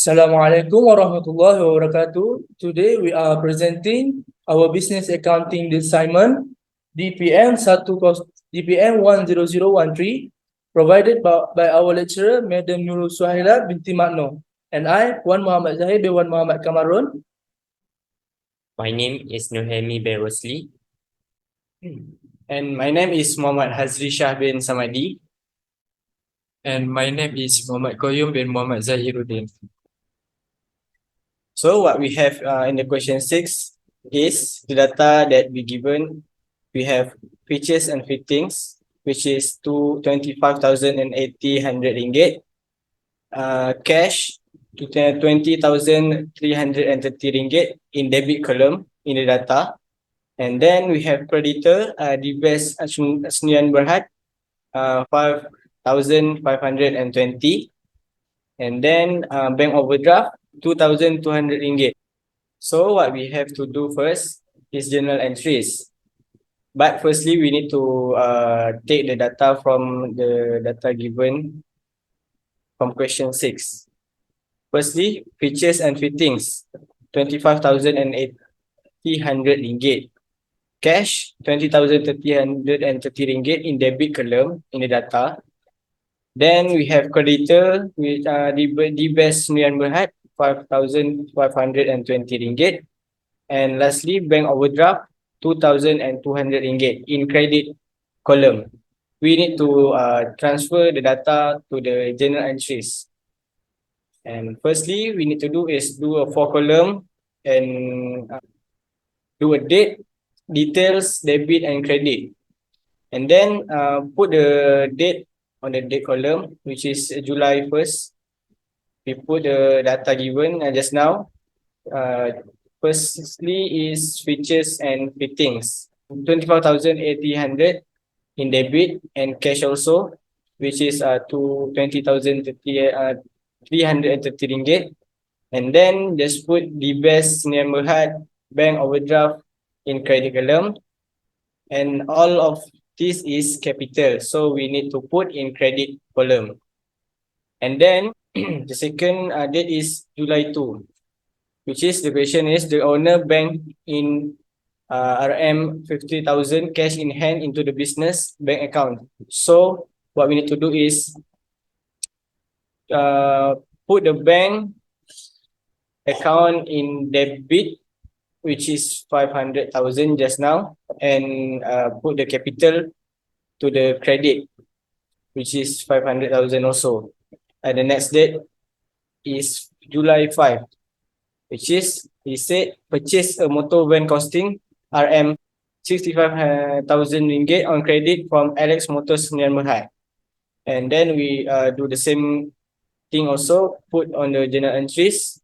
Assalamualaikum warahmatullahi wabarakatuh. Today we are presenting our business accounting assignment DPM 1013 provided by our lecturer Madam Zaahir binti Makno and I Wan Zaahir bin Wan Kamarun. My name is NurHelmi bin Rosli. And my name is HazzrieShah bin Samadi. And my name is Muhd Qayyum bin Muhammad Zahiruddin. So what we have in the question 6 is the data that we given. We have features and fittings, which is to 25,080 ringgit. Cash to 20,330 ringgit in debit column in the data. And then we have creditor, the best Senian Berhad, 5,520. And then bank overdraft, 2,200 ringgit. So what we have to do first is journal entries. But firstly, we need to take the data from the data given from question 6. Firstly, features and fittings, 25,800 ringgit. Cash, 20,330 ringgit in debit column in the data. Then we have creditor with the best Senian Berhad, 5,520 ringgit. And lastly, bank overdraft, 2,200 ringgit in credit column. We need to transfer the data to the journal entries. And firstly, we need to do is do a 4-column and do a date, details, debit, and credit. And then put the date on the date column, which is July 1st. We put the data given just now. Firstly is features and fittings, 25,800 in debit and cash also, which is to 20,330 ringgit. And then just put the best Senian Berhad bank overdraft in credit column. And all of this is capital, so we need to put in credit column. And then the second date is July 2, which is the question is the owner bank in RM 50,000 cash in hand into the business bank account. So what we need to do is put the bank account in debit, which is 500,000 just now, and put the capital to the credit, which is 500,000 also. And the next date is July 5, which is he said purchase a motor van costing RM 65,000 ringgit on credit from Alex Motors Senian Berhad. And then we do the same thing also, put on the journal entries.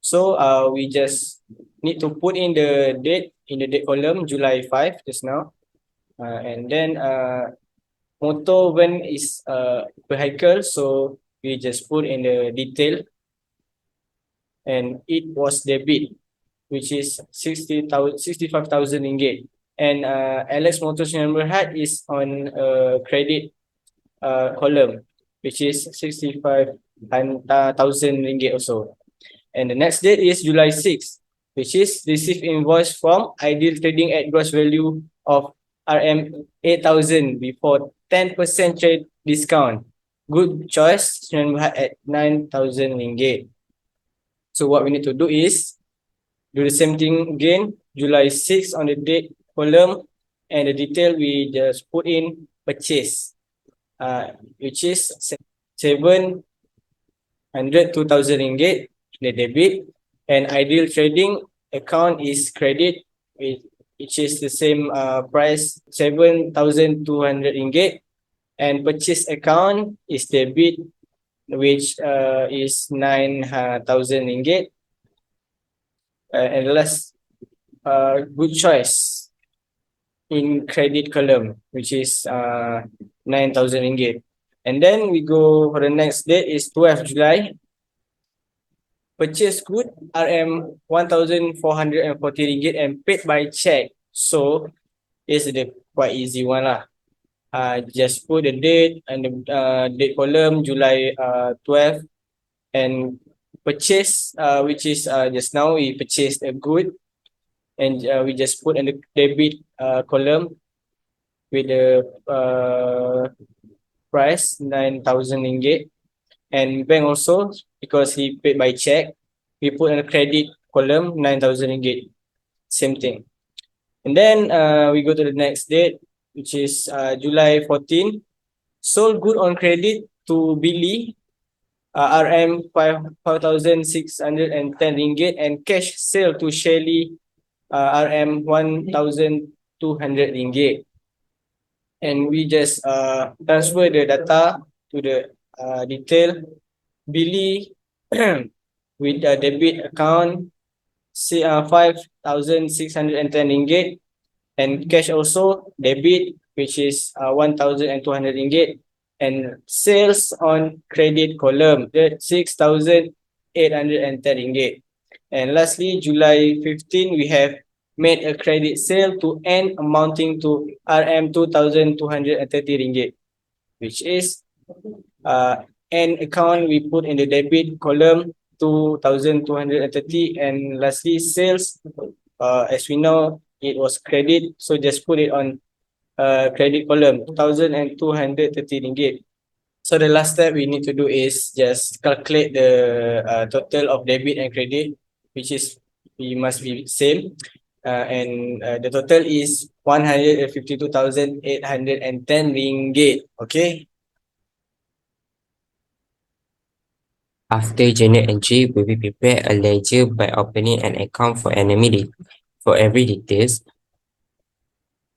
So we just need to put in the date in the date column, July 5 just now. And then motor van is vehicle, so we just put in the detail. And it was debit, which is 65,000 ringgit. And Alex Motors Senian Berhad is on credit column, which is 65,000 ringgit also. And the next date is July 6, which is receive invoice from Ideal Trading at gross value of RM 8,000 before 10% trade discount. Good choice, Senian Berhad at 9,000 ringgit. So what we need to do is do the same thing again, July 6 on the date column, and the detail we just put in purchase, which is 702,000 ringgit, the debit, and Ideal Trading account is credit, which is the same price, 7,200 ringgit, and purchase account is debit, which is 9,000 ringgit. And last, good choice in credit column, which is 9,000 ringgit. And then we go for the next date is 12 July. Purchase good RM 1,440 ringgit and paid by check. So it's the quite easy one lah. Just put the date and the date column July 12 and purchase, which is just now we purchased a good, and we just put in the debit column with the price 9,000 ringgit. And bank also, because he paid by check, we put in a credit column 9,000 ringgit. Same thing. And then we go to the next date, which is July 14. Sold good on credit to Billy, RM 5,610 ringgit, and cash sale to Shelly, RM 1,200 ringgit. And we just transfer the data to the detail. Billy with a debit account, 5,610 ringgit, and cash also debit, which is 1,200 ringgit, and sales on credit column, 6,810 ringgit. And lastly, July 15, we have made a credit sale to N amounting to RM 2,230 ringgit, which is N account we put in the debit column 2,230, and lastly sales, as we know it was credit, so just put it on credit column 2,230 ringgit. So the last step we need to do is just calculate the total of debit and credit, which is we must be same, and the total is 152,810 ringgit. Okay. After journal entry, we will prepare a ledger by opening an account for for every details.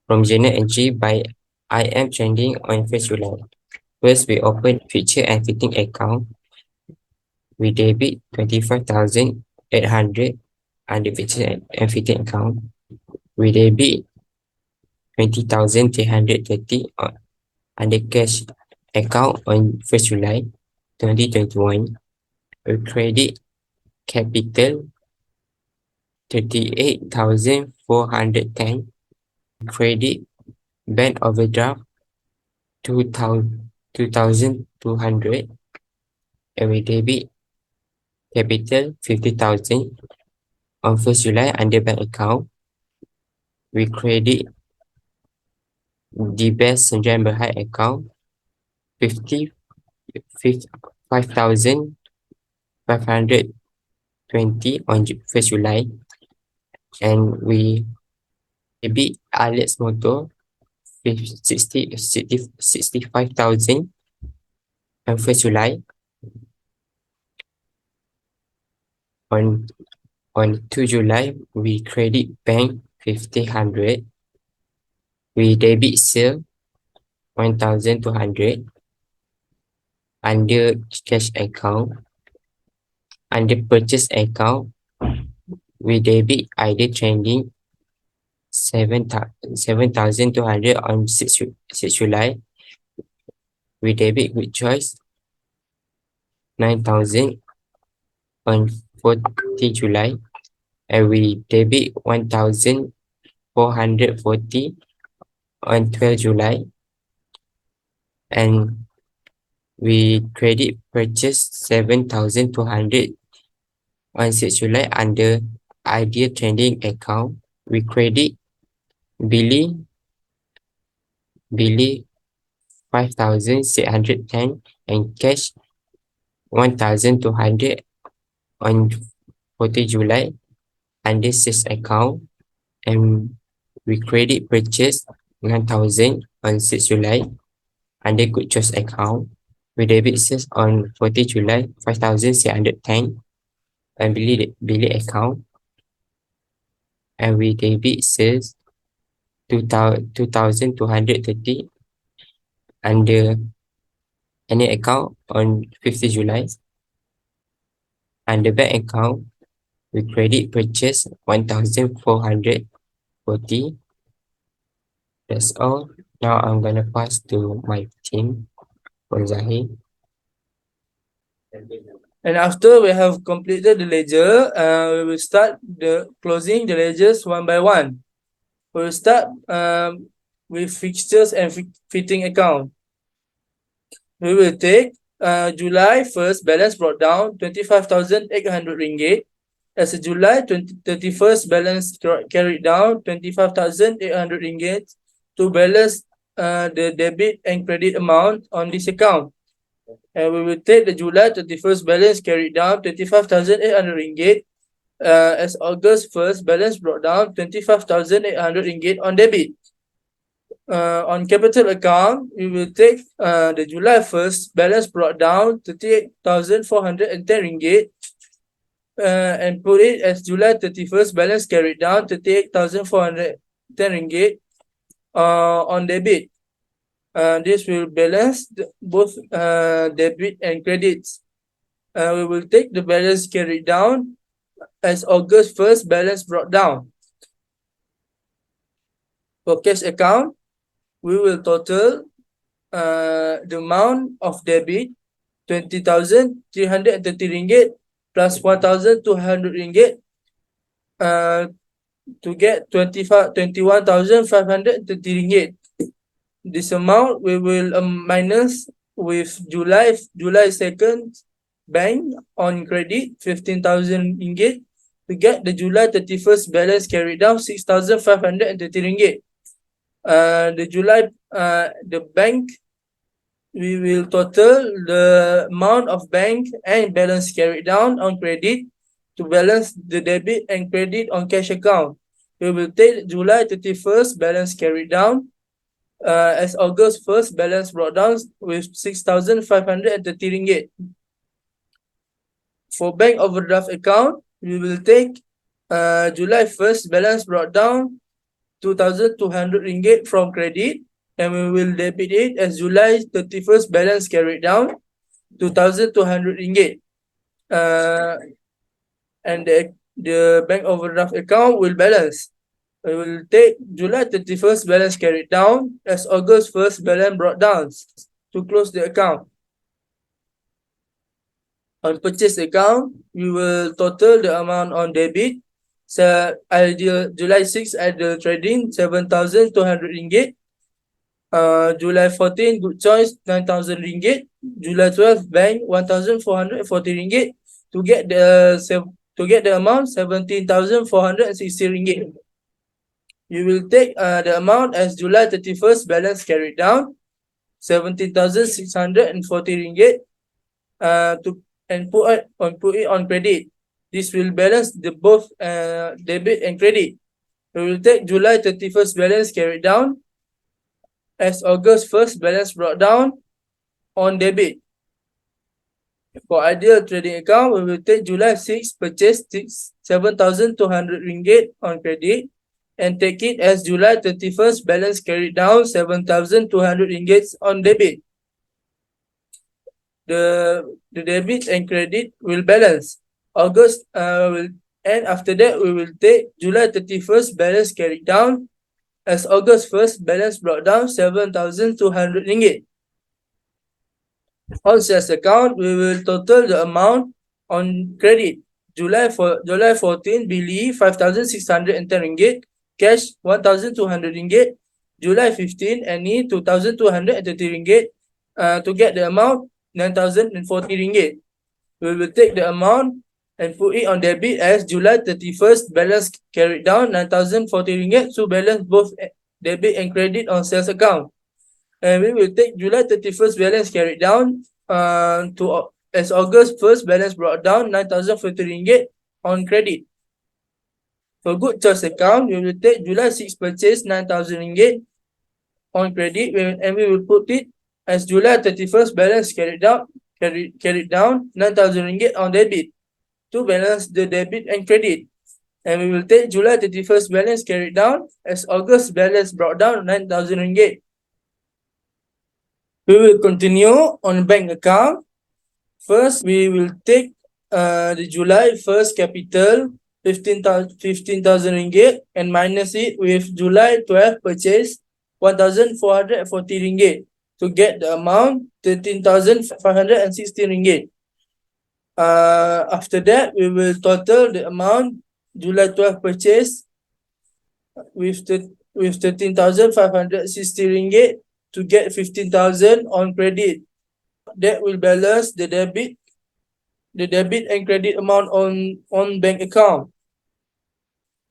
From journal entry by I am trending on 1st July. First, we open fixture and fitting account. We debit 25,800 under fixture and fitting account. We debit 20,330 under cash account on 1st July 2021. We credit capital 38,410. Credit bank overdraft 2,200, and we debit capital 50,000 on 1st July under bank account. We credit the best Sendirian Berhad account 5,520 on 1st July, and we debit Alex Motor 65,000 on 1st July. On 2 July, we credit bank 1,500. We debit sale 1,200 under cash account. Under purchase account, we debit ID trending 7,200 on 6 July. We debit good choice 9,000 on 40 July, and we debit 1,440 on 12 July, and we credit purchase 7,200 on 6 July under idea trending account. We credit Billy 5,610 and cash 1,200 on 40 July under sales account, and we credit purchase 9,000 on 6 July under good choice account. We debit sales on 40 July 5,610 and Billy account, and we debit sales 2,230 under any account on 50 July. Under bank account, we credit purchase 1,440. That's all. Now I'm gonna pass to my team, Wan Zaahir. And after we have completed the ledger, we will start closing the ledgers one by one. We will start with fixtures and fitting account. We will take July 1st balance brought down 25,800 ringgit. As a July 31st balance carried down 25,800 ringgit to balance the debit and credit amount on this account. And we will take the July 31st balance carried down 25,800 ringgit as August 1st balance brought down 25,800 ringgit on debit. On capital account, we will take the July 1st balance brought down 38,410 ringgit and put it as July 31st balance carried down 38,410 ringgit on debit. This will balance both debit and credits. We will take the balance carried down as August 1st balance brought down. For cash account, we will total the amount of debit 20,330 ringgit plus 1,200 ringgit to get 21,530 ringgit. This amount we will minus with July 2nd bank on credit 15,000 ringgit to get the July 31st balance carried down 6,530 ringgit. The bank, we will total the amount of bank and balance carried down on credit to balance the debit and credit on cash account. We will take July 31st balance carried down as August 1st balance brought down with 6,530 ringgit. For bank overdraft account, we will take July 1st balance brought down 2,200 ringgit from credit and we will debit it as July 31st balance carried down 2,200 ringgit. And the bank overdraft account will balance. We will take July 31st balance carried down as August 1st balance brought down to close the account. On purchase account, we will total the amount on debit. So July 6 at the trading 7,200 ringgit. July 14 good choice 9,000 ringgit. July 12 bank 1,440 ringgit to get the amount 17,460 ringgit. You will take the amount as July 31st balance carried down 17,640 ringgit put it on credit. This will balance the both debit and credit. We will take July 31st balance carried down as August 1st balance brought down on debit. For ideal trading account, we will take July 6 purchase 7,200 ringgit on credit and take it as July 31st balance carried down 7,200 ringgit on debit. The debit and credit will balance. August and after that we will take July 31st balance carried down as August 1st balance brought down 7,200 ringgit. On sales account, we will total the amount on credit. July 14 Billy 5,610 ringgit, cash 1,200 ringgit. July 15 Annie 2,230 ringgit to get the amount 9,040 ringgit. We will take the amount and put it on debit as July 31st balance carried down 9,040 ringgit to balance both debit and credit on sales account. And we will take July 31st balance carried down as August 1st balance brought down 9,040 ringgit on credit. For good choice account, we will take July 6 purchase 9,000 ringgit on credit and we will put it as July 31st balance carried down 9,000 ringgit on debit to balance the debit and credit. And we will take July 31st balance carried down as August balance brought down 9,000 ringgit. We will continue on bank account. First, we will take the July 1st capital 15,000 ringgit and minus it with July 12 purchase 1,440 ringgit to get the amount 13,560 ringgit. After that, we will total the amount July 12 purchase with 13,560 ringgit to get 15,000 on credit. that will balance the debit and credit amount on bank account.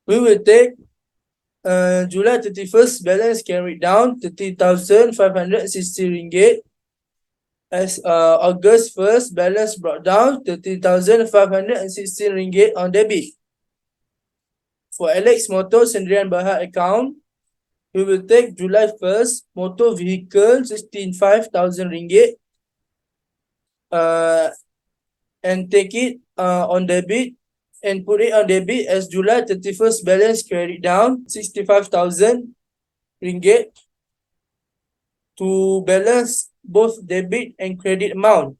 We will take July 31st balance carried down 30,560 ringgit. As August 1st balance brought down 30,516 ringgit on debit. For Alex Motor Sendirian Berhad account, we will take July 1st motor vehicle 65,000 ringgit and take it on debit and put it on debit as July 31st balance carried down 65,000 ringgit to balance both debit and credit amount.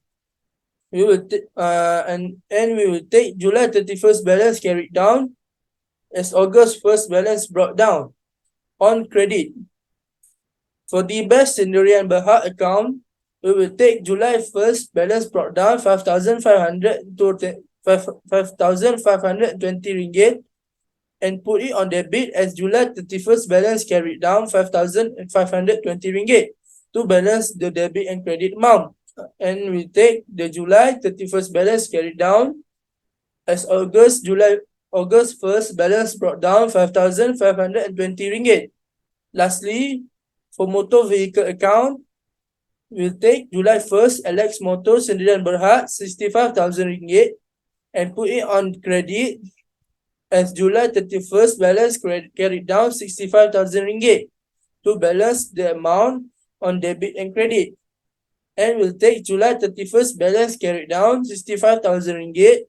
We will and we will take July 31st balance carried down as August 1st balance brought down on credit. For the Bizz Sendirian Berhad account, we will take July 1st balance brought down 5,500 to 5,520 ringgit and put it on debit as July 31st balance carried down 5,520 ringgit to balance the debit and credit amount. And we take the July 31st balance carried down as August 1st balance brought down 5,520 ringgit. Lastly, for motor vehicle account, we'll take July 1st Alex Motor Sendirian Berhad 65,000 ringgit and put it on credit as July 31st balance carried down 65,000 ringgit to balance the amount on debit and credit. And we'll take July 31st balance carried down 65,000 ringgit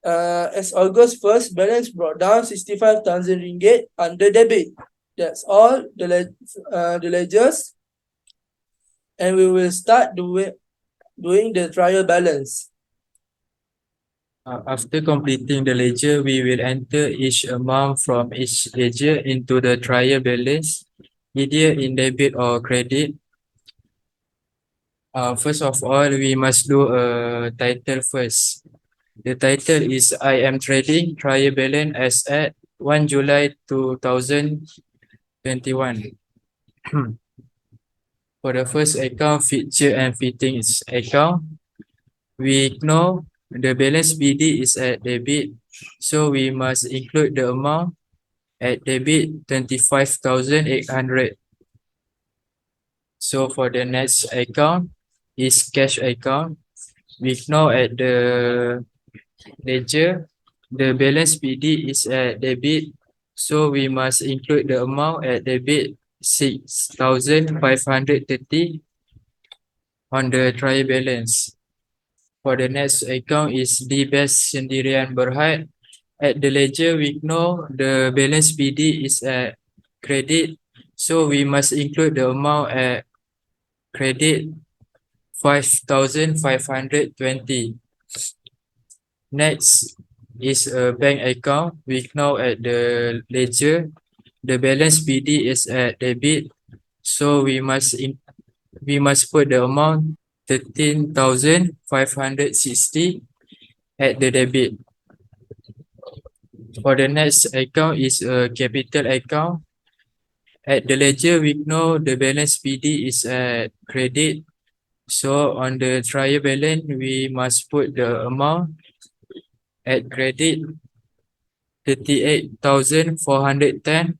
as August 1st balance brought down 65,000 ringgit under debit. That's all the ledgers, and we will start doing the trial balance. After completing the ledger, we will enter each amount from each ledger into the trial balance, either in debit or credit. First of all, we must do a title first. The title is I am trading trial balance as at 1 July 2021. For the first account, feature and fittings account, we know the balance BD is at debit, so we must include the amount at debit 25,800. So for the next account is cash account. We know at the ledger the balance BD is at debit, so we must include the amount at debit 6,530 on the trial balance. For the next account is the Bizz Sendirian Berhad. At the ledger, we know the balance BD is at credit, so we must include the amount at credit 5,520. Next is a bank account. We know at the ledger the balance BD is at debit, so we must put the amount 13,560 at the debit. For the next account is a capital account. At the ledger, we know the balance BD is at credit, so on the trial balance, we must put the amount at credit 38,410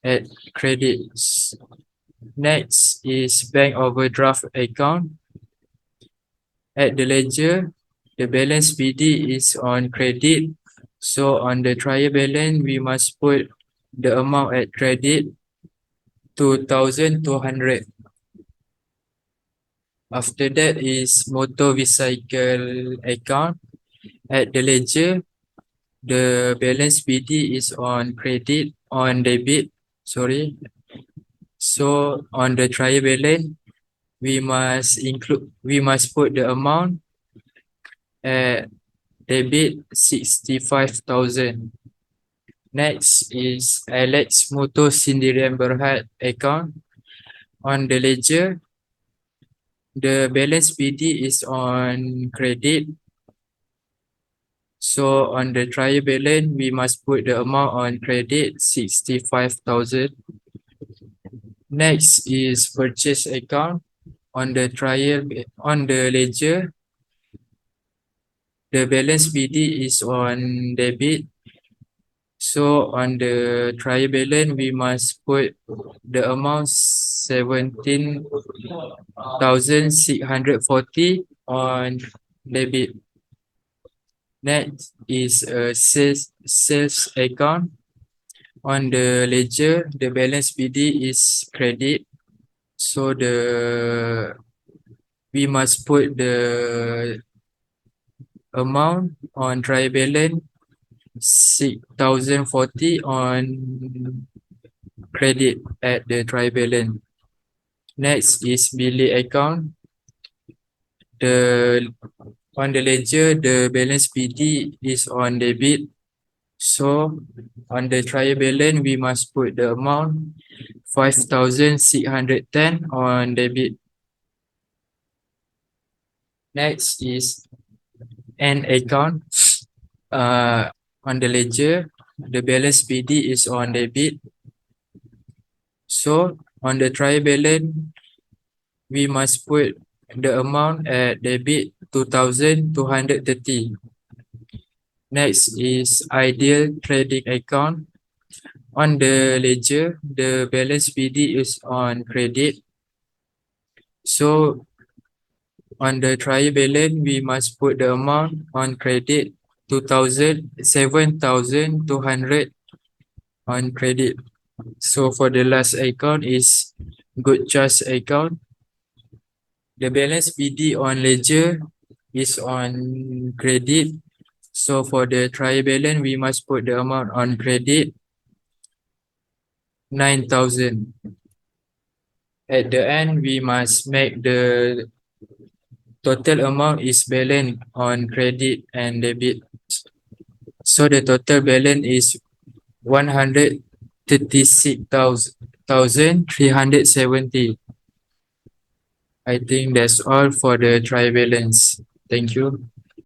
at credits. Next is bank overdraft account. At the ledger, the balance BD is on credit, so on the trial balance, we must put the amount at credit 2,200. After that is motor vehicle account. At the ledger, the balance BD is on debit, so on the trial balance, we must put the amount at debit 65,000. Next is Alex Motor Sendirian Berhad account. On the ledger, the balance BD is on credit, so on the trial balance, we must put the amount on credit 65,000. Next is purchase account. on the ledger, the balance BD is on debit. So on the trial balance, we must put the amount 17,640 on debit. Next is a sales account. On the ledger, the balance BD is credit. So we must put the amount on trial balance 6,040 on credit at the trial balance. Next is billing account. On the ledger, the balance BD is on debit. So on the trial balance, we must put the amount 5,610 on debit. Next is an account. On the ledger, the balance BD is on debit. So on the trial balance, we must put the amount at debit 2,230. Next is ideal trading account. On the ledger, the balance BD is on credit. So on the trial balance, we must put the amount on credit 7,200 on credit. So for the last account is good trust account. The balance BD on ledger is on credit. So for the trial balance, we must put the amount on credit 9,000. At the end, we must make the total amount is balance on credit and debit. So the total balance is 136,370. I think that's all for the trial balance. Thank you.